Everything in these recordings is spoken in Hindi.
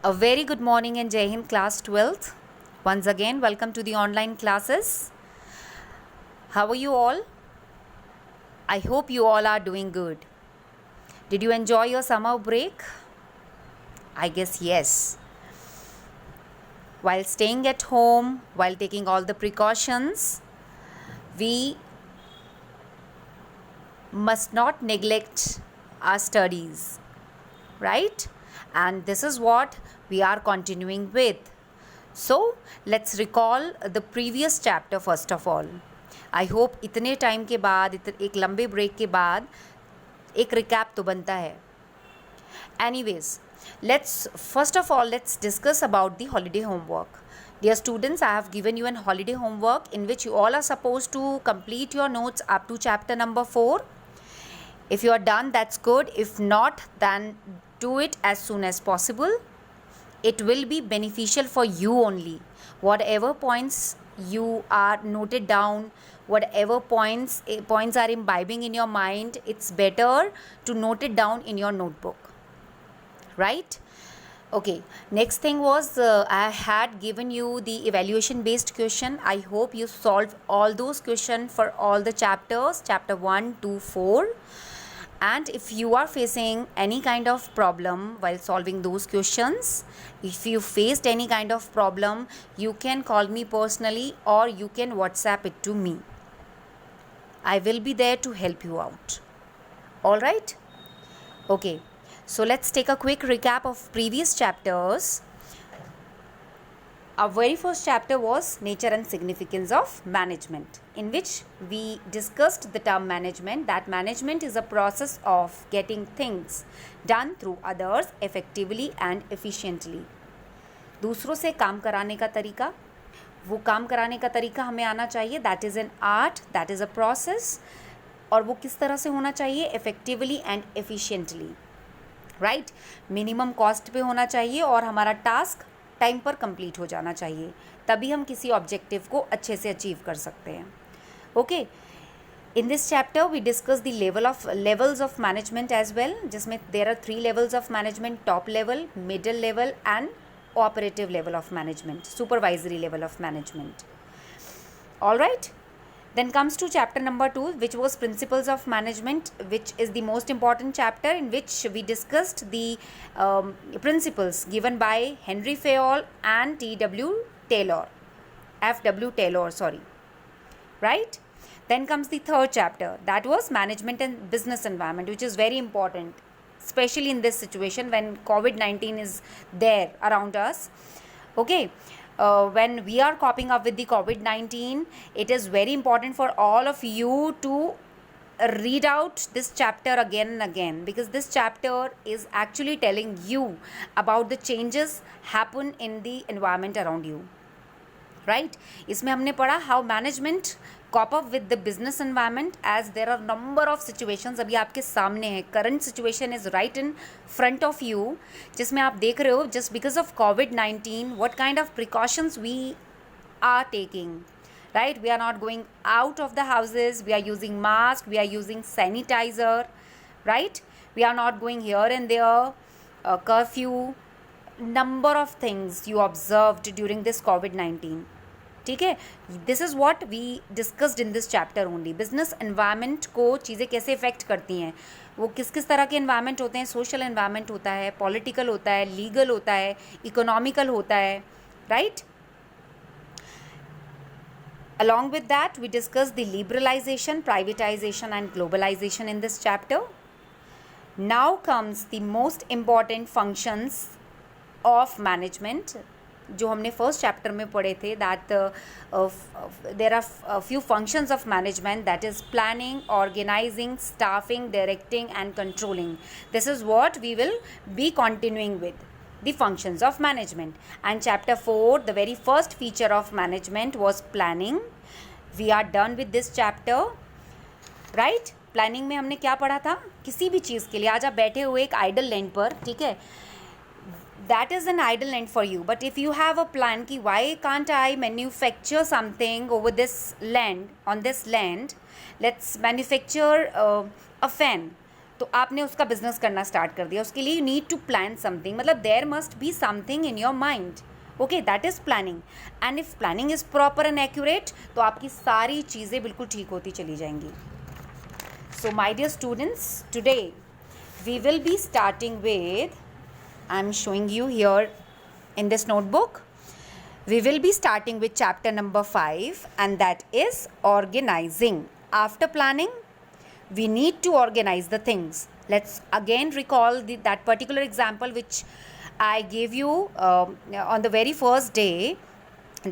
A very good morning and Jai Hind class 12th. Once again, welcome to the online classes. How are you all? I hope you all are doing good. Did you enjoy your summer break? I guess yes. While staying at home, while taking all the precautions, we must not neglect our studies, right? And this is what we are continuing with. So let's recall the previous chapter first of all. I hope इतने टाइम के बाद एक लंबे ब्रेक के बाद एक रिकैप तो बनता है. Anyways, let's discuss about the holiday homework. Dear students, I have given you an holiday homework in which you all are supposed to complete your notes up to chapter number 4. If you are done, that's good. If not, then do it as soon as possible. It will be beneficial for you only. Whatever points you are noted down, whatever points are imbibing in your mind, it's better to note it down in your notebook, right? Okay, next thing was I had given you the evaluation based question. I hope you solved all those questions for all the chapters, chapter 1 to 4. And if you are facing any kind of problem while solving those questions, if you faced any kind of problem, you can call me personally or you can WhatsApp it to me. I will be there to help you out. All right? Okay. So let's take a quick recap of previous chapters. Our very first chapter was Nature and Significance of Management, in which we discussed the term management, that management is a process of getting things done through others effectively and efficiently. दूसरों से काम कराने का तरीका, वो काम कराने का तरीका हमें आना चाहिए. That is an art, that is a process. और वो किस तरह से होना चाहिए? Effectively and efficiently, right. Minimum cost पे होना चाहिए और हमारा टास्क टाइम पर कंप्लीट हो जाना चाहिए, तभी हम किसी ऑब्जेक्टिव को अच्छे से अचीव कर सकते हैं. Okay, in this chapter we discuss the levels of management as well, जिसमें there are 3 levels of management: top level, middle level and operative level of management, supervisory level of management. All right. Then comes to chapter number 2, which was Principles of Management, which is the most important chapter, in which we discussed the principles given by Henry Fayol and T.W. Taylor. F.W. Taylor, sorry. Right? Then comes the third chapter, that was Management and Business Environment, which is very important, especially in this situation when COVID-19 is there around us. Okay. When we are coping up with the COVID-19, it is very important for all of you to read out this chapter again and again, because this chapter is actually telling you about the changes happen in the environment around you, right? इसमें हमने पढ़ा how management cope up with the business environment, as there are number of situations अभी आपके सामने है. current situation is right in front of you, जिसमें आप देख रहे हो just because of COVID-19 what kind of precautions we are taking, right? We are not going out of the houses, we are using mask, we are using sanitizer, right? We are not going here and there, curfew, number of things you observed during this COVID-19. ठीक है, this is what we discussed in this chapter only. Business environment को चीज़ें कैसे इफेक्ट करती हैं, वो किस किस तरह के एनवायरनमेंट होते हैं. सोशल एनवायरनमेंट होता है, पॉलिटिकल होता है, लीगल होता है, इकोनॉमिकल होता है, right. Along with that, we discussed the liberalization, privatization and globalization in this chapter. Now comes the most important functions of management, जो हमने फर्स्ट चैप्टर में पढ़े थे. That there are few functions of management, that is planning, organizing, staffing, directing and controlling. This is what we will be continuing with the functions of management. And chapter 4, the very first feature of management was planning. We are done with this chapter, right? Planning में हमने क्या पढ़ा था? किसी भी चीज़ के लिए आज आप बैठे हुए एक आइडल लैंड पर, ठीक है, that is an idle land for you. But if you have a plan कि why can't I manufacture something over this land, on this land, let's manufacture a fan, तो आपने उसका बिजनेस करना स्टार्ट कर दिया, उसके लिए you need to plan something, मतलब there must be something in your mind. Okay, that is planning. And if planning is proper and accurate, तो आपकी सारी चीज़ें बिल्कुल ठीक होती चली जाएंगी. So my dear students, today we will be starting with, I am showing you here in this notebook, we will be starting with chapter number 5, and that is organizing. After planning, we need to organize the things. Let's again recall that particular example which I gave you on the very first day,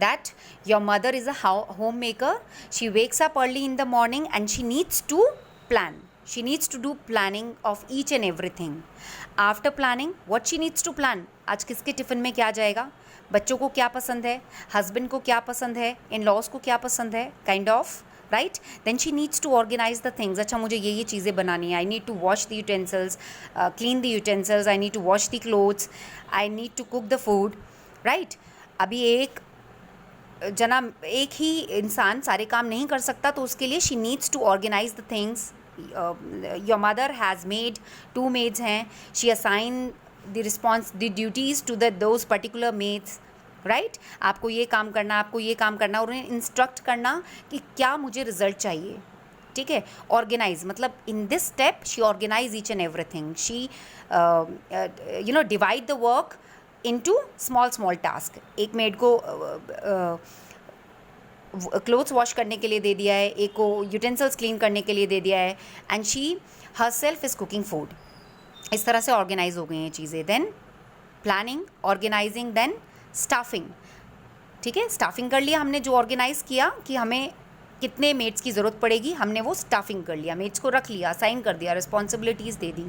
that your mother is a homemaker. She wakes up early in the morning and she needs to plan. She needs to do planning of each and everything. After planning, what she needs to plan? आज किसके टिफ़िन में क्या जाएगा, बच्चों को क्या पसंद है, हस्बैंड को क्या पसंद है, इन लॉज को क्या पसंद है, kind of, right. Then she needs to organize the things. अच्छा, मुझे ये चीज़ें बनानी है. I need to wash the utensils, clean the utensils, I need to wash the clothes, I need to cook the food, right. अभी एक ही इंसान सारे काम नहीं कर सकता, तो उसके लिए she needs to organize the things. Your mother has made 2 maids हैं. She assign the duties to those particular maids, right. आपको ये काम करना, आपको ये काम करना, और उन्हें इंस्ट्रक्ट करना कि क्या मुझे रिजल्ट चाहिए. ठीक है. ऑर्गेनाइज मतलब in this step she organize each and everything. She divide the work into small task. एक मेड को क्लोथ्स वॉश करने के लिए दे दिया है, एक को यूटेंसिल्स क्लीन करने के लिए दे दिया है, and she herself is cooking food. इस तरह से ऑर्गेनाइज हो गई हैं चीज़ें. Then planning, organizing, then staffing. ठीक है, स्टाफिंग कर लिया हमने. जो ऑर्गेनाइज़ किया कि हमें कितने मेड्स की ज़रूरत पड़ेगी, हमने वो स्टाफिंग कर लिया, मेड्स को रख लिया, असाइन कर दिया, रिस्पॉन्सिबिलिटीज़ दे दी.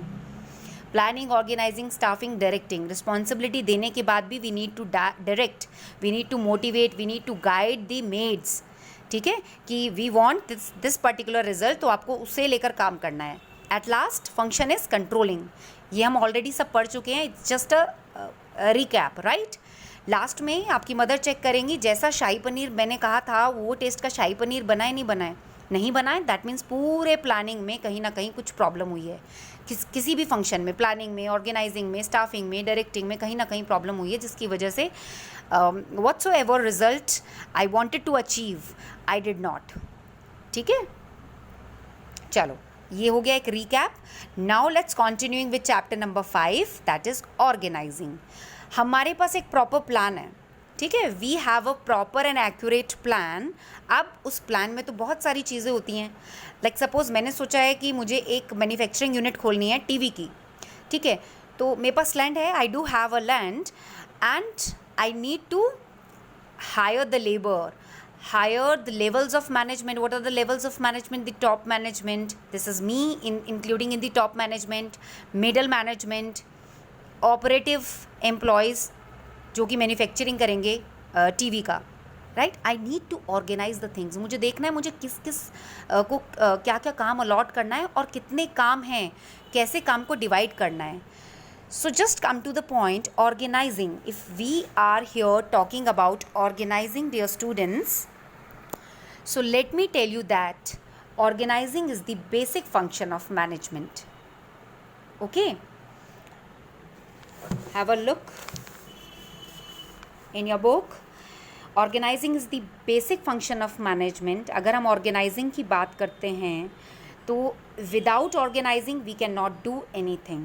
Planning, organizing, staffing, directing. Responsibility देने के बाद भी we need to direct, we need to motivate, we need to guide the maids. ठीक है, कि we want this particular result, तो आपको उसे लेकर काम करना है. At last function is controlling. ये हम ऑलरेडी सब पढ़ चुके हैं. It's just a recap, right. Last में आपकी मदर चेक करेंगी, जैसा शाही पनीर मैंने कहा था वो टेस्ट का शाही पनीर बनाए नहीं बनाए, दैट मीन्स पूरे प्लानिंग में कहीं ना कहीं कुछ प्रॉब्लम हुई है. किसी भी फंक्शन में, प्लानिंग में, ऑर्गेनाइजिंग में, स्टाफिंग में, डायरेक्टिंग में कहीं ना कहीं प्रॉब्लम हुई है, जिसकी वजह से whatsoever result I wanted to achieve, I did not. ठीक है, चलो ये हो गया एक recap. Now let's continuing with chapter number 5, that is organizing. हमारे पास एक प्रॉपर प्लान है. ठीक है, we have a proper and accurate plan. अब उस प्लान में तो बहुत सारी चीज़ें होती हैं. लाइक सपोज मैंने सोचा है कि मुझे एक मैन्युफैक्चरिंग यूनिट खोलनी है टीवी की. ठीक है, तो मेरे पास लैंड है, I do have a land, and I need to hire the labour, hire the levels of management. What are the levels of management? The top management, this is me including in the top management, middle management, operative employees जो कि मैन्युफैक्चरिंग करेंगे टीवी का, right. I need to organize the things. मुझे देखना है मुझे किस किस को क्या क्या काम अलॉट करना है, और कितने काम हैं, कैसे काम को डिवाइड करना है. So just come to the point, organizing. If we are here talking about organizing, dear students, so let me tell you that organizing is the basic function of management. Okay? Have a look in your book. Organizing is the basic function of management. अगर हम organizing की बात करते हैं, तो without organizing we cannot do anything.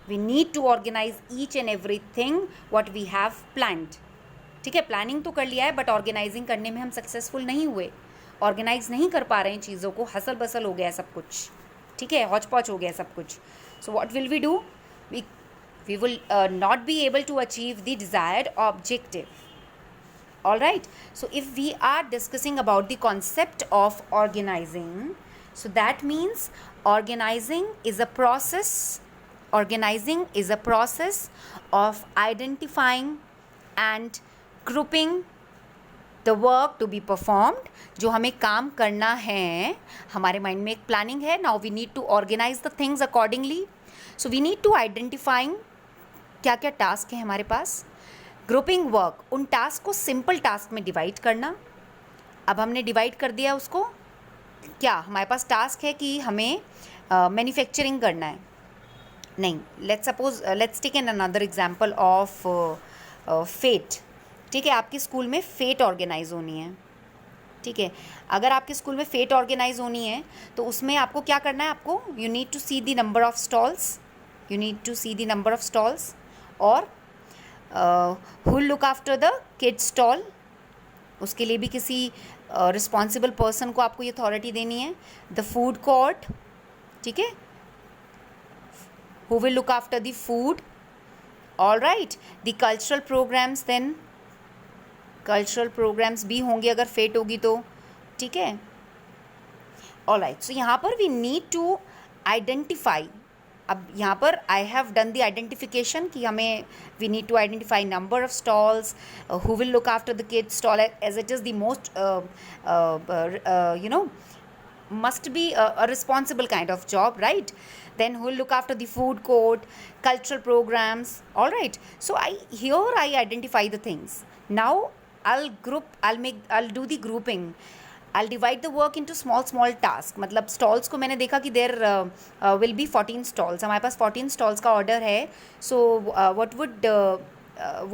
We need to organize each and everything what we have planned. ठीक है, प्लानिंग तो कर लिया है, बट ऑर्गेनाइजिंग करने में हम सक्सेसफुल नहीं हुए, ऑर्गेनाइज नहीं कर पा रहे हैं चीज़ों को, हसल बसल हो गया सब कुछ. ठीक है, हौच पौच हो गया सब कुछ. So what will we do? We will not be able to achieve the desired objective. All right. So if we are discussing about the concept of organizing, so that means organizing is a process. Organizing is a process of identifying and grouping the work to be performed. जो हमें काम करना है, हमारे माइंड में एक प्लानिंग है. Now we need to organize the things accordingly. So we need to identifying क्या क्या टास्क है हमारे पास. ग्रुपिंग वर्क, उन टास्क को सिंपल टास्क में डिवाइड करना. अब हमने डिवाइड कर दिया उसको. क्या हमारे पास टास्क है कि हमें मैन्युफैक्चरिंग करना है, नहीं, let's take an another example of fete. ठीक है, आपके स्कूल में फेट ऑर्गेनाइज होनी है. ठीक है, अगर आपके स्कूल में फेट ऑर्गेनाइज होनी है तो उसमें आपको क्या करना है, आपको you need to see the number of stalls, और who look after the kids stall, उसके लिए भी किसी रिस्पॉन्सिबल पर्सन को आपको ये अथॉरिटी देनी है. द फूड कोर्ट, ठीक है, who will look after the food. All right, the cultural programmes, then cultural programmes भी होंगे अगर फेट होगी तो. ठीक है, ऑल राइट. सो यहाँ पर वी नीड टू आइडेंटिफाई. अब यहाँ पर I have done the identification कि हमें we need to identify number of stalls, who will look after the kids stall, as it is the most must be a responsible kind of job, right? Then who will look after the food court, cultural programs. All right, so I identify the things. Now I'll do the grouping. I'll divide the work into small tasks. मतलब stalls को मैंने देखा कि there will be 14 stalls. हमारे पास 14 stalls का order है. So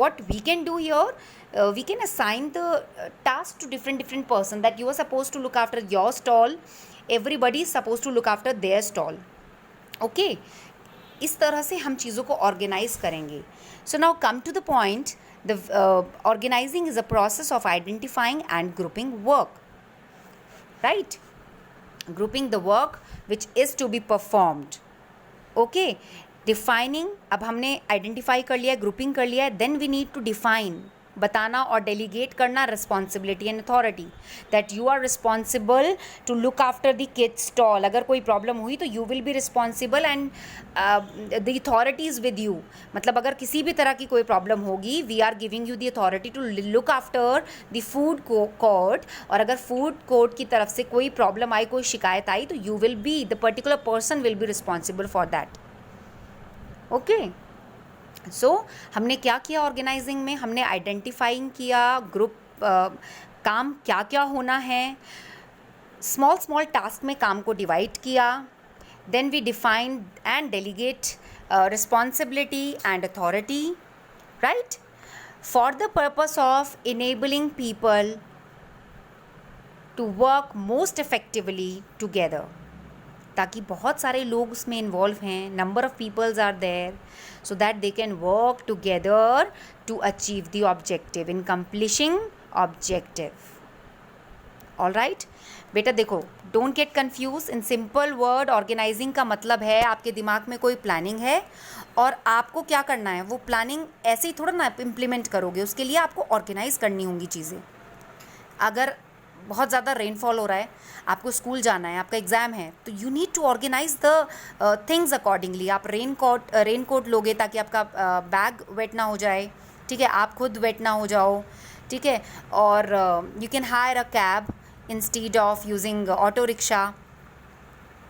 what we can do here, we can assign the task to different person, that you are supposed to look after your stall, everybody is supposed to look after their stall. Okay, इस तरह से हम चीज़ों को ऑर्गेनाइज करेंगे. So now come to the point. The organizing is a process of identifying and grouping work, right? Grouping the work which is to be performed. Okay, defining. अब हमने आइडेंटिफाई कर लिया है, ग्रुपिंग कर लिया है. Then we need to define, बताना और डेलीगेट करना responsibility and authority, that you are responsible to look after the kids stall. अगर कोई प्रॉब्लम हुई तो you will be responsible and the authority is with you. मतलब अगर किसी भी तरह की कोई प्रॉब्लम होगी, we are giving you the authority to look after the food court. और अगर फूड कोर्ट की तरफ से कोई प्रॉब्लम आई, कोई शिकायत आई, तो you will be, the particular person will be responsible for that. Okay, so हमने क्या किया ऑर्गेनाइजिंग में? हमने आइडेंटिफाइंग किया ग्रुप, काम क्या क्या होना है, स्मॉल टास्क में काम को डिवाइड किया. Then we define and delegate responsibility and authority, right, for the purpose of enabling people to work most effectively together, ताकि बहुत सारे लोग उसमें इन्वॉल्व हैं, number of peoples are there, so that they can work together to achieve the objective, in completing objective. All right बेटा, देखो, don't get confuse. In simple word, organizing का मतलब है आपके दिमाग में कोई प्लानिंग है और आपको क्या करना है, वो प्लानिंग ऐसे ही थोड़ा ना इम्प्लीमेंट करोगे, उसके लिए आपको ऑर्गेनाइज करनी होंगी चीज़ें. अगर बहुत ज़्यादा रेनफॉल हो रहा है, आपको स्कूल जाना है, आपका एग्ज़ाम है, तो you need to organize the things accordingly. आप रेन कोट लोगे ताकि आपका बैग वेट ना हो जाए. ठीक है, आप खुद वेट ना हो जाओ. ठीक है, और you can hire a cab instead of using auto rickshaw,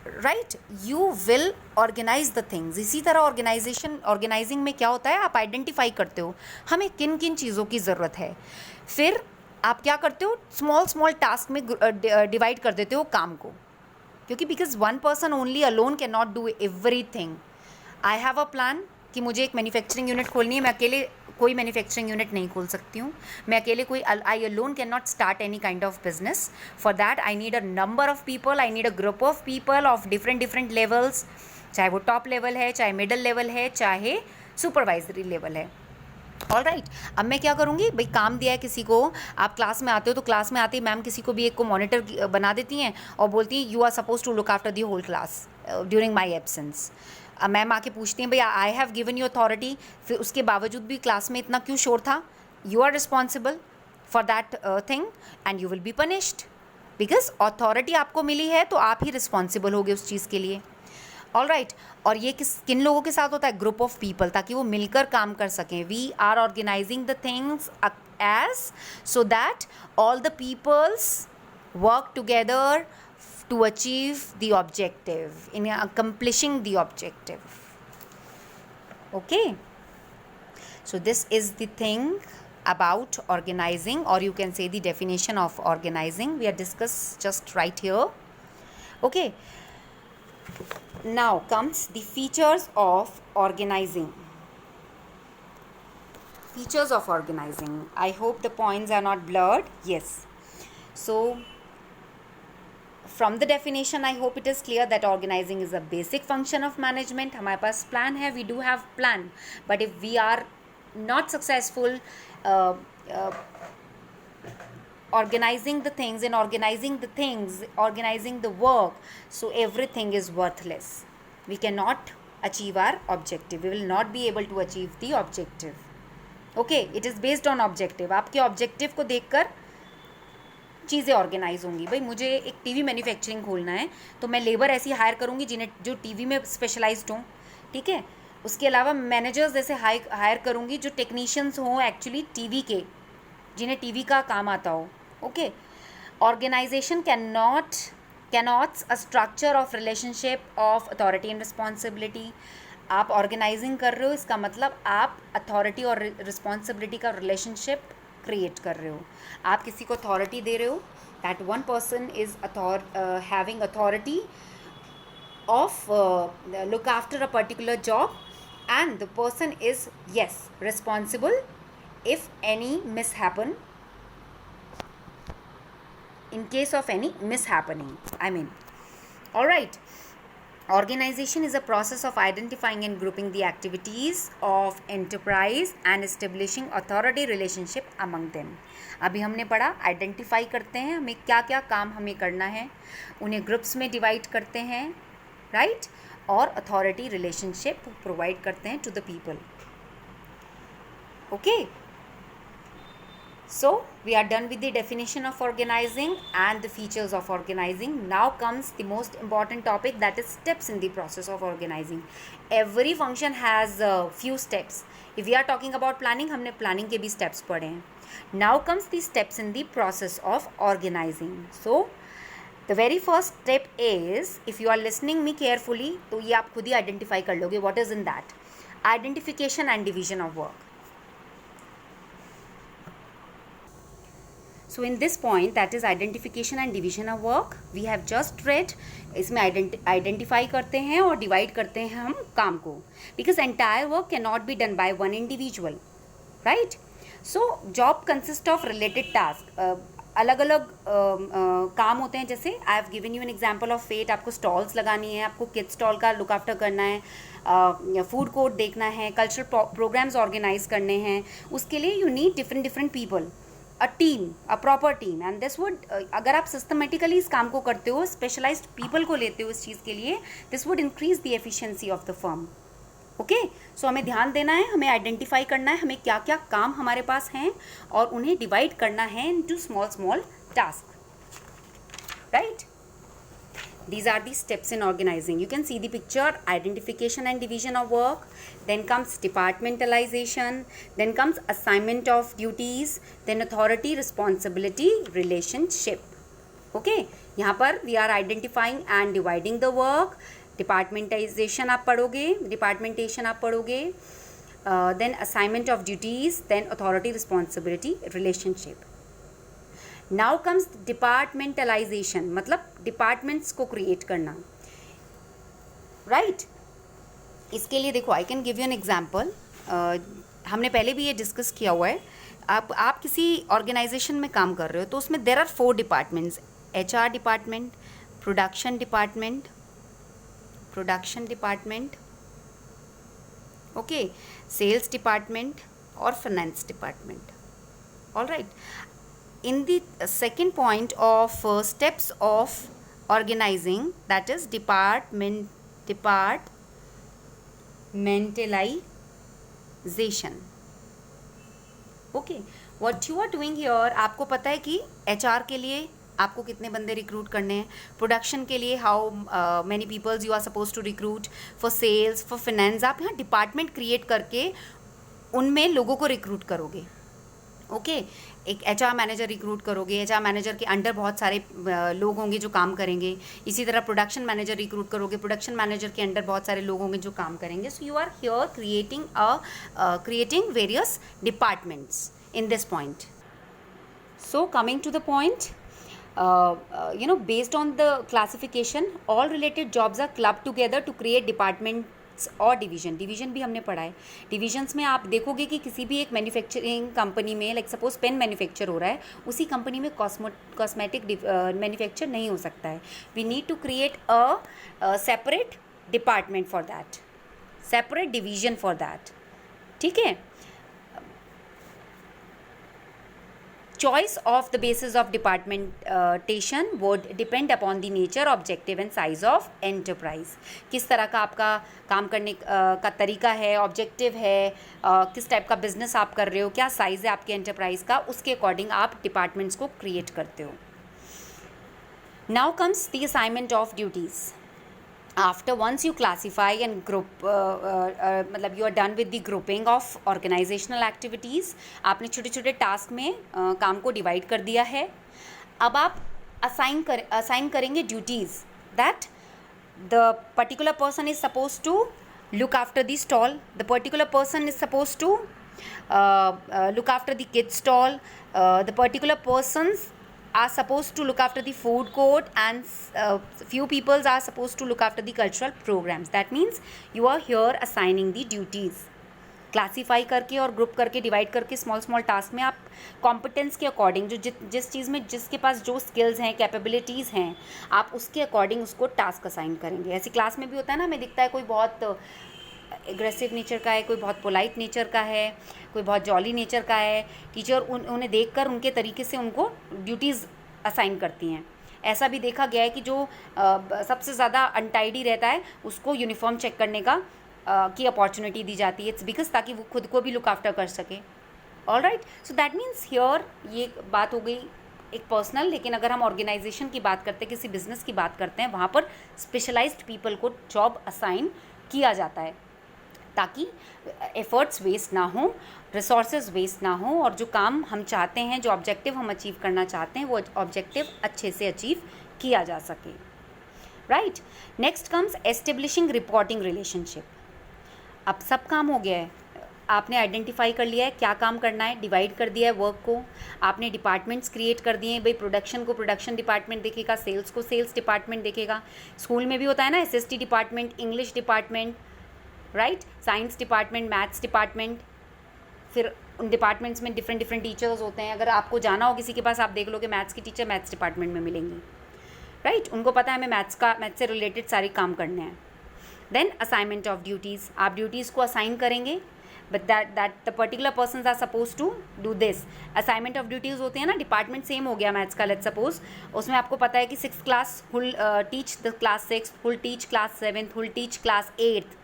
right? You will organize the things. इसी तरह ऑर्गेनाइजिंग में क्या होता है, आप आइडेंटिफाई करते हो हमें किन किन चीज़ों की ज़रूरत है. फिर आप क्या करते हो, स्मॉल टास्क में डिवाइड कर देते हो काम को, क्योंकि because one person only alone can not do everything. I have a plan कि मुझे एक मैन्युफैक्चरिंग यूनिट खोलनी है. मैं अकेले कोई मैन्युफैक्चरिंग यूनिट नहीं खोल सकती हूँ. मैं अकेले आई alone can not start any kind of business. For that I need a number of people, I need a group of people of different levels, चाहे वो टॉप लेवल है, चाहे मिडल लेवल है, चाहे सुपरवाइजरी लेवल है. ऑल राइट, अब मैं क्या करूँगी, भाई काम दिया है किसी को, आप क्लास में आते हो तो क्लास में आते ही मैम किसी को भी एक को मॉनिटर बना देती हैं और बोलती हैं you are suppose to look after the whole class during my absence. Ma'am आके पूछती हैं, भैया I have given you authority, फिर उसके बावजूद भी क्लास में इतना क्यों शोर था? You are responsible for that thing and you will be punished, because authority आपको मिली है तो आप ही रिस्पॉन्सिबल होगे उस चीज़ के लिए. ऑल राइट, और ये किन लोगों के साथ होता है? ग्रुप ऑफ पीपल, ताकि वो मिलकर काम कर सकें. We are organizing the things as so that all the peoples work together to achieve the objective, in accomplishing the objective. Okay, so this is the thing about organizing, or you can say the definition of organizing we are discussed just right here. Okay, Now comes the features of organizing. Features of organizing. I hope the points are not blurred. Yes. So from the definition, I hope it is clear that organizing is a basic function of management. हमारे पास plan है, we do have plan, but if we are not successful organizing the things, organizing the work, so everything is worthless. We cannot achieve our objective. We will not be able to achieve the objective. Okay, it is based on objective. आपके objective को देखकर चीज़ें ऑर्गेनाइज होंगी. भाई मुझे एक टीवी मैन्युफैक्चरिंग खोलना है तो मैं लेबर ऐसी हायर करूँगी जिन्हें जो टीवी में स्पेशलाइज्ड हों. ठीक है, उसके अलावा मैनेजर्स ऐसे हायर करूँगी जो टेक्नीशियंस हों एक्चुअली टीवी के, जिन्हें टीवी का काम आता हो. Okay, organization connotes a structure of relationship of authority and responsibility. आप ऑर्गेनाइजिंग कर रहे हो, इसका मतलब आप अथॉरिटी और रिस्पॉन्सिबिलिटी का रिलेशनशिप क्रिएट कर रहे हो. आप किसी को अथॉरिटी दे रहे हो, that one person is having authority of look after a particular job and the person is responsible if any mishappen, in case of any mishappening, I mean. All right. Organization is a process of identifying and grouping the activities of enterprise and establishing authority relationship among them. अभी हमने पढ़ा आइडेंटिफाई करते हैं हमें क्या क्या काम हमें करना है, उन्हें ग्रुप्स में डिवाइड करते हैं, राइट, और अथॉरिटी रिलेशनशिप प्रोवाइड करते हैं to the people. Okay, so we are done with the definition of organizing and the features of organizing. Now comes the most important topic, that is steps in the process of organizing. Every function has few steps. If we are talking about planning, हमने planning के भी steps पढ़े हैं. Now comes the steps in the process of organizing. So the very first step is, if you are listening me carefully, तो ये आप खुद ही identify कर लोगे what is in that. Identification and division of work. So in this point, that is identification and division of work, we have just read. इसमें identify करते हैं और divide करते हैं हम काम को, because entire work cannot be done by one individual, right? So job consists of related task. अलग अलग काम होते हैं. जैसे I have given you an example of fete. आपको स्टॉल्स लगानी है, आपको किड स्टॉल का लुक आफ्टर करना है, फूड कोर्ट देखना है, कल्चरल प्रोग्राम्स ऑर्गेनाइज करने हैं. उसके लिए you need different people, a team, a proper team, and this would अगर आप systematically इस काम को करते हो, specialized people को लेते हो इस चीज़ के लिए, this would increase the efficiency of the firm. Okay, so हमें ध्यान देना है, हमें आइडेंटिफाई करना है हमें क्या क्या काम हमारे पास हैं और उन्हें डिवाइड करना है into small task, right. These are the steps in organizing. You can see the picture, identification and division of work, then comes departmentalization, then comes assignment of duties, then authority responsibility relationship. Okay, यहाँ पर we are identifying and dividing the work. Departmentalization आप पढ़ोगे, then assignment of duties, then authority responsibility relationship. Now comes departmentalisation, मतलब डिपार्टमेंट्स को क्रिएट करना, राइट. इसके लिए देखो, I can give you an example. हमने पहले भी ये डिस्कस किया हुआ है. आप किसी ऑर्गेनाइजेशन में काम कर रहे हो तो उसमें there are 4 departments. HR department, production department, okay, sales department और finance department. All right. In the second point of steps of organizing, that is departmentalization. Okay, what you are doing here, आपको पता है कि HR के लिए आपको कितने बंदे रिक्रूट करने हैं, प्रोडक्शन के लिए how many peoples you are suppose to recruit, for sales, for finance. आप यहाँ डिपार्टमेंट क्रिएट करके उनमें लोगों को रिक्रूट करोगे. ओके, एक HR मैनेजर रिक्रूट करोगे, HR मैनेजर के अंडर बहुत सारे लोग होंगे जो काम करेंगे. इसी तरह प्रोडक्शन मैनेजर रिक्रूट करोगे, प्रोडक्शन मैनेजर के अंडर बहुत सारे लोग होंगे जो काम करेंगे. So you are here creating various departments in this point. So coming to the point, based on the classification, all related jobs are clubbed together to create departments और डिवीजन भी हमने पढ़ा है. डिविजन्स में आप देखोगे कि किसी भी एक मैन्युफैक्चरिंग कंपनी में, लाइक सपोज पेन मैन्युफैक्चर हो रहा है, उसी कंपनी में कॉस्मेटिक मैन्युफैक्चर नहीं हो सकता है. We need to create a separate department for that, separate division for that. ठीक है. Choice of the basis of departmentation would depend upon the nature, objective and size of enterprise. किस तरह का आपका काम करने का तरीका है, ऑब्जेक्टिव है, किस टाइप का बिजनेस आप कर रहे हो, क्या साइज़ है आपके एंटरप्राइज का, उसके अकॉर्डिंग आप डिपार्टमेंट्स को क्रिएट करते हो. Now comes the assignment of duties. After once you classify and group मतलब you are done with the grouping of organizational activities, आपने छोटे छोटे टास्क में काम को डिवाइड कर दिया है. अब आप असाइन करेंगे duties. That the particular person is suppose to look after the stall, the particular person is suppose to look after the kids stall, the particular persons are supposed to look after the food court, and few people are supposed to look after the cultural programs. That means you are here assigning the duties. Classify करके और ग्रुप करके डिवाइड करके स्मॉल स्मॉल टास्क में आप कॉम्पिटेंस के अकॉर्डिंग जो जिस चीज़ में जिसके पास जो स्किल्स हैं, कैपेबिलिटीज़ हैं, आप उसके अकॉर्डिंग उसको टास्क असाइन करेंगे. ऐसी क्लास में भी होता है ना, हमें दिखता है कोई बहुत एग्रेसिव नेचर का है, कोई बहुत पोलाइट नेचर का है, कोई बहुत जॉली नेचर का है. टीचर उन्हें देखकर उनके तरीके से उनको ड्यूटीज़ असाइन करती हैं. ऐसा भी देखा गया है कि जो सबसे ज़्यादा अनटाइडी रहता है उसको यूनिफॉर्म चेक करने का की अपॉर्चुनिटी दी जाती है. इट्स बिकॉज ताकि वो खुद को भी लुक आफ्टर कर सके. All right, so that means here ये बात हो गई एक पर्सनल. लेकिन अगर हम ऑर्गेनाइजेशन की बात करते हैं, किसी बिजनेस की बात करते हैं, वहाँ पर स्पेशलाइज्ड पीपल को जॉब असाइन किया जाता है ताकि एफर्ट्स वेस्ट ना हो, रिसोर्सेज वेस्ट ना हो, और जो काम हम चाहते हैं, जो ऑब्जेक्टिव हम अचीव करना चाहते हैं, वो ऑब्जेक्टिव अच्छे से अचीव किया जा सके. Right. Next comes establishing reporting relationship. अब सब काम हो गया है, आपने आइडेंटिफाई कर लिया है क्या काम करना है, डिवाइड कर दिया है वर्क को, आपने डिपार्टमेंट्स क्रिएट कर दिए हैं. भाई प्रोडक्शन को प्रोडक्शन डिपार्टमेंट देखेगा, सेल्स को सेल्स डिपार्टमेंट देखेगा. स्कूल में भी होता है ना, SST department, English department, right, science department, maths department. फिर उन डिपार्टमेंट्स में डिफरेंट डिफरेंट टीचर्स होते हैं. अगर आपको जाना हो किसी के पास, आप देख लो कि मैथ्स की टीचर मैथ्स डिपार्टमेंट में मिलेंगी. राइट, उनको पता है हमें मैथ्स से रिलेटेड सारे काम करने हैं. Then assignment of duties. आप ड्यूटीज़ को असाइन करेंगे, but that the particular persons are suppose to do this. Assignment of duties होते हैं ना, डिपार्टमेंट सेम हो गया मैथ्स का, लेट्स सपोज. उसमें आपको पता है कि 6th class will teach the class 6, will teach class 7, will teach class 8.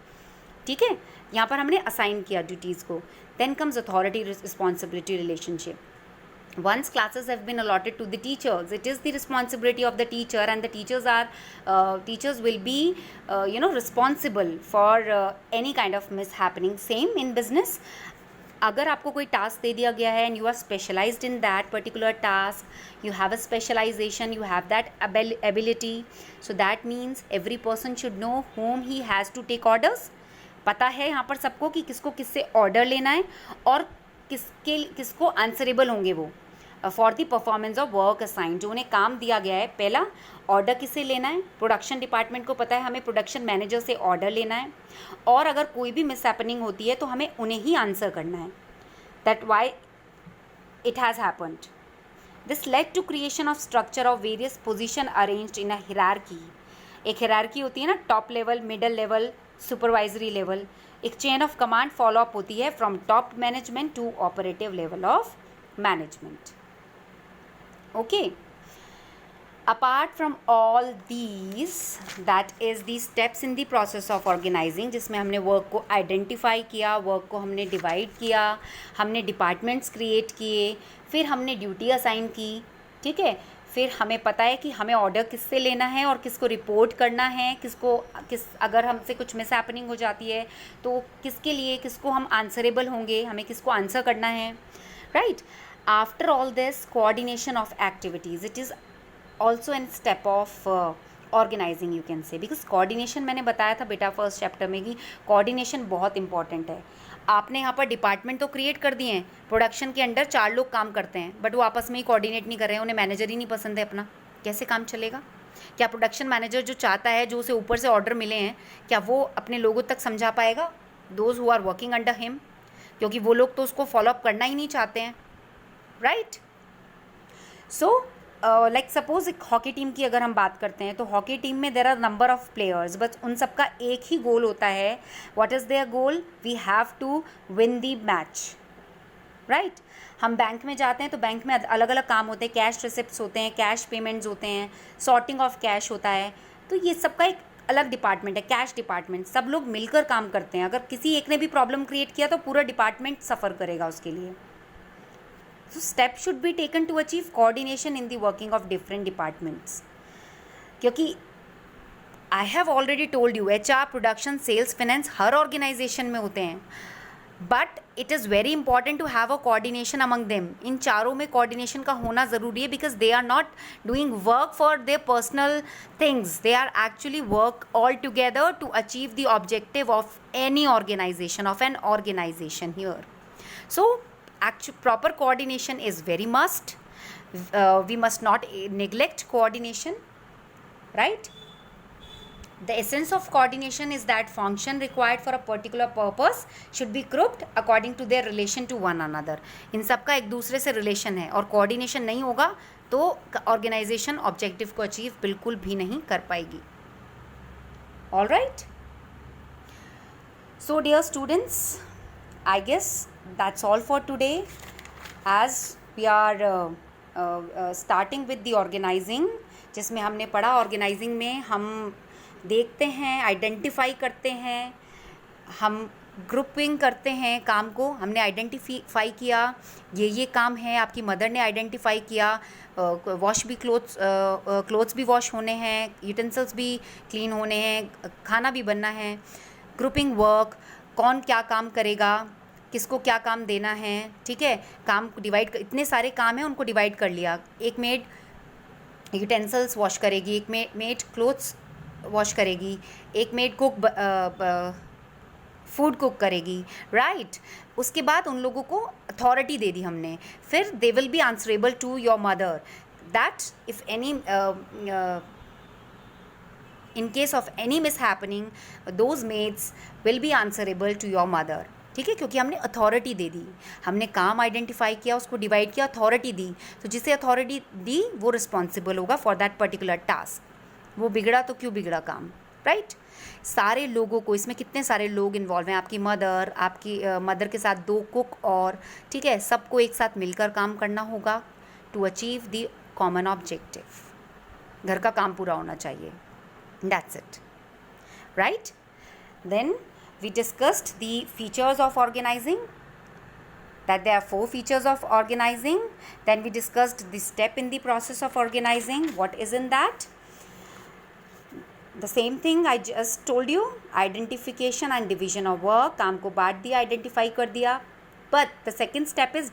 ठीक है, यहाँ पर हमने असाइन किया ड्यूटीज़ को. Then comes authority responsibility relationship. Once classes have been allotted to the teachers, it is the responsibility of the teacher, and the teachers will be responsible for any kind of mishappening. Same in business. अगर आपको कोई टास्क दे दिया गया है and you are specialized in that particular task, you have a specialization, you have that ability, so that means every person should know whom he has to take orders. पता है यहाँ पर सबको कि किसको किससे ऑर्डर लेना है और किसको आंसरेबल होंगे वो for the performance of work assign. जो उन्हें काम दिया गया है, पहला ऑर्डर किससे लेना है. प्रोडक्शन डिपार्टमेंट को पता है हमें प्रोडक्शन मैनेजर से ऑर्डर लेना है, और अगर कोई भी मिसहैपनिंग होती है तो हमें उन्हें ही आंसर करना है. That why it has happened. This led to creation of structure of various position arranged in a hierarchy. एक हिरार्की होती है ना, top level, middle level, supervisory level. एक chain of command follow up होती है from top management to operative level of management. Okay, apart from all these, that is the steps in the process of organizing, जिसमें हमने वर्क को आइडेंटिफाई किया, वर्क को हमने डिवाइड किया, हमने डिपार्टमेंट्स क्रिएट किए, फिर हमने ड्यूटी असाइन की. ठीक है, फिर हमें पता है कि हमें ऑर्डर किससे लेना है और किसको रिपोर्ट करना है, अगर हमसे कुछ मिसहैपनिंग हो जाती है तो किसके लिए, किसको हम आंसरेबल होंगे, हमें किसको आंसर करना है. Right. After all this, coordination of activities, it is also an step of organizing, you can say. Because coordination मैंने बताया था बेटा फर्स्ट चैप्टर में कि कोऑर्डिनेशन बहुत इंपॉर्टेंट है. आपने यहाँ पर डिपार्टमेंट तो क्रिएट कर दिए हैं, प्रोडक्शन के अंडर 4 लोग काम करते हैं, बट वो आपस में ही कोऑर्डिनेट नहीं कर रहे हैं, उन्हें मैनेजर ही नहीं पसंद है अपना. कैसे काम चलेगा? क्या प्रोडक्शन मैनेजर जो चाहता है, जो उसे ऊपर से ऑर्डर मिले हैं, क्या वो अपने लोगों तक समझा पाएगा, those who are working under him? क्योंकि वो लोग तो उसको फॉलोअप करना ही नहीं चाहते हैं, राइट? सो लाइक सपोज एक हॉकी टीम की अगर हम बात करते हैं, तो हॉकी टीम में there are number of players, but उन सबका एक ही गोल होता है. What is their goal? We have to win the match, right? हम बैंक में जाते हैं तो बैंक में अलग अलग काम होते हैं, कैश रिसिप्ट्स होते हैं, कैश पेमेंट्स होते हैं, सॉर्टिंग ऑफ कैश होता है. तो ये सबका एक अलग डिपार्टमेंट है, कैश डिपार्टमेंट. सब लोग मिलकर काम करते हैं. अगर किसी एक ने भी प्रॉब्लम क्रिएट किया तो पूरा डिपार्टमेंट सफ़र करेगा उसके लिए. So steps should be taken to achieve coordination in the working of different departments. क्योंकि I have already told you, HR, production, sales, finance her organization में होते हैं, but it is very important to have a coordination among them. इन चारों में coordination का होना ज़रूरी है, because they are not doing work for their personal things. They are actually work all together to achieve the objective of any organization, of an organization here. So proper coordination is very must. We must not neglect coordination, right? The essence of coordination is that function required for a particular purpose should be grouped according to their relation to one another. इन सब का एक दूसरे से रिलेशन है, और कोऑर्डिनेशन नहीं होगा तो ऑर्गेनाइजेशन ऑब्जेक्टिव को अचीव बिल्कुल भी नहीं कर पाएगी. All right? So dear students, I guess that's all for today, as we are starting with the organizing, जिसमें हमने पढ़ा ऑर्गेनाइजिंग में हम देखते हैं, आइडेंटिफाई करते हैं, हम ग्रुपिंग करते हैं काम को. हमने आइडेंटिफाई किया ये काम है, आपकी मदर ने आइडेंटिफाई किया, वॉश भी क्लोथ्स भी वॉश होने हैं, यूटेंसिल्स भी क्लीन होने हैं, खाना भी बनना है. ग्रुपिंग वर्क, कौन क्या काम करेगा, किसको क्या काम देना है, ठीक है? काम को डिवाइड, इतने सारे काम हैं उनको डिवाइड कर लिया. एक मेड यूटेंसिल्स वॉश करेगी, एक मेड क्लोथ्स वॉश करेगी, एक मेड फूड कुक करेगी, राइट? उसके बाद उन लोगों को अथॉरिटी दे दी हमने. फिर they will be answerable to your mother, that if any in case of any mishappening, those maids will be answerable to your mother. ठीक है? क्योंकि हमने अथॉरिटी दे दी, हमने काम आइडेंटिफाई किया, उसको डिवाइड किया, अथॉरिटी दी. तो जिसे अथॉरिटी दी वो रिस्पॉन्सिबल होगा फॉर दैट पर्टिकुलर टास्क. वो बिगड़ा तो क्यों बिगड़ा काम, राइट? सारे लोगों को, इसमें कितने सारे लोग इन्वॉल्व हैं, आपकी मदर के साथ 2 कुक और, ठीक है, सबको एक साथ मिलकर काम करना होगा to achieve the common objective. घर का काम पूरा होना चाहिए. That's it, right? Then we discussed the features of organizing, that there are 4 features of organizing. Then we discussed the step in the process of organizing, what is in that. The same thing I just told you, identification and division of work. काम को बांट दिया, आइडेंटिफाई कर दिया. But the second step is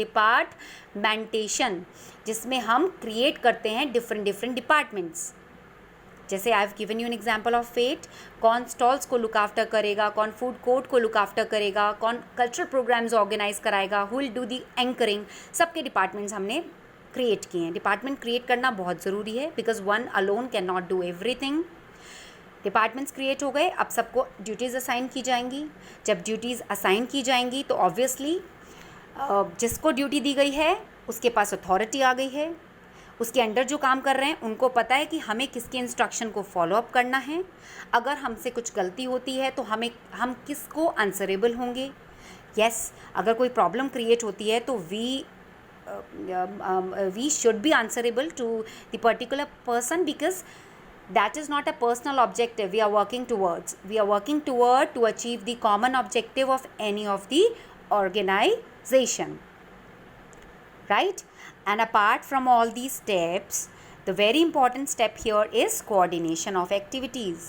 departmentation, जिसमें हम create करते हैं different departments. जैसे I have given you an example of fete. कौन स्टॉल्स को लुक आफ्टर करेगा, कौन फूड कोर्ट को लुक आफ्टर करेगा, कौन कल्चरल प्रोग्राम्स ऑर्गेनाइज कराएगा, who will do the anchoring. सबके डिपार्टमेंट्स हमने क्रिएट किए हैं. डिपार्टमेंट क्रिएट करना बहुत ज़रूरी है, because one alone can not do everything. Departments create हो गए, अब सबको ड्यूटीज़ असाइन की जाएंगी. जब ड्यूटीज़ असाइन की जाएंगी तो ऑब्वियसली जिसको ड्यूटी दी गई है उसके पास अथॉरिटी आ गई है. उसके अंडर जो काम कर रहे हैं उनको पता है कि हमें किसके इंस्ट्रक्शन को फॉलोअप करना है. अगर हमसे कुछ गलती होती है तो हम किसको आंसरेबल होंगे. यस, अगर कोई प्रॉब्लम क्रिएट होती है तो we should be answerable to the particular person, because that is not a personal objective we are working toward to achieve the common objective of any of the organization, right? And apart from all these steps, the very important step here is coordination of activities.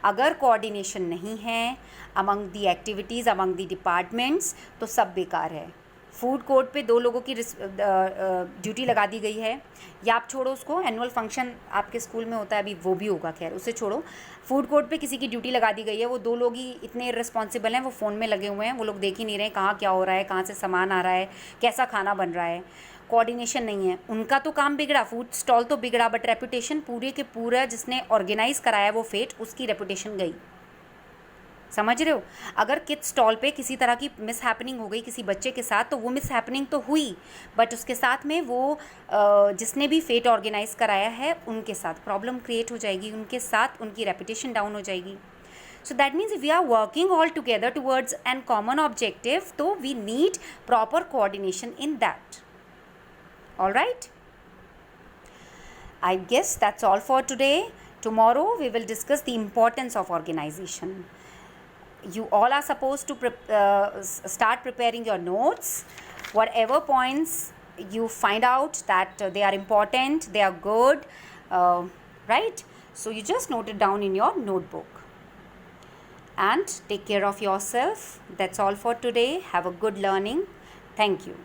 अगर coordination नहीं है among the activities, among the departments, तो सब बेकार है. फूड कोर्ट पे 2 लोगों की ड्यूटी लगा दी गई है, या आप छोड़ो उसको, एनुअल फंक्शन आपके स्कूल में होता है अभी, वो भी होगा, खैर उसे छोड़ो। फूड कोर्ट पे किसी की ड्यूटी लगा दी गई है, वो 2 लोग ही इतने रिस्पॉन्सिबल हैं, वो फ़ोन में लगे हुए हैं, वो लोग देख ही नहीं रहे कहाँ क्या हो रहा है, कहाँ से सामान आ रहा है, कैसा खाना बन रहा है, कोऑर्डिनेशन नहीं है। उनका तो काम बिगड़ा, फूड स्टॉल तो बिगड़ा, बट रेपुटेशन पूरे के पूरा जिसने ऑर्गेनाइज कराया वो फेट, उसकी रेपुटेशन गई। समझ रहे हो? अगर किड्स स्टॉल पे किसी तरह की मिस हैपनिंग हो गई किसी बच्चे के साथ, तो वो मिस हैपनिंग तो हुई, बट उसके साथ में वो जिसने भी फेट ऑर्गेनाइज कराया है उनके साथ प्रॉब्लम क्रिएट हो जाएगी, उनके साथ उनकी रेपुटेशन डाउन हो जाएगी। So that means if we are working all together towards an common objective, so we need proper coordination in that. All right? I guess that's all for today. Tomorrow we will discuss the importance of organization. You all are supposed to start preparing your notes. Whatever points you find out that they are important, they are good, right? So you just note it down in your notebook. And take care of yourself. That's all for today. Have a good learning. Thank you.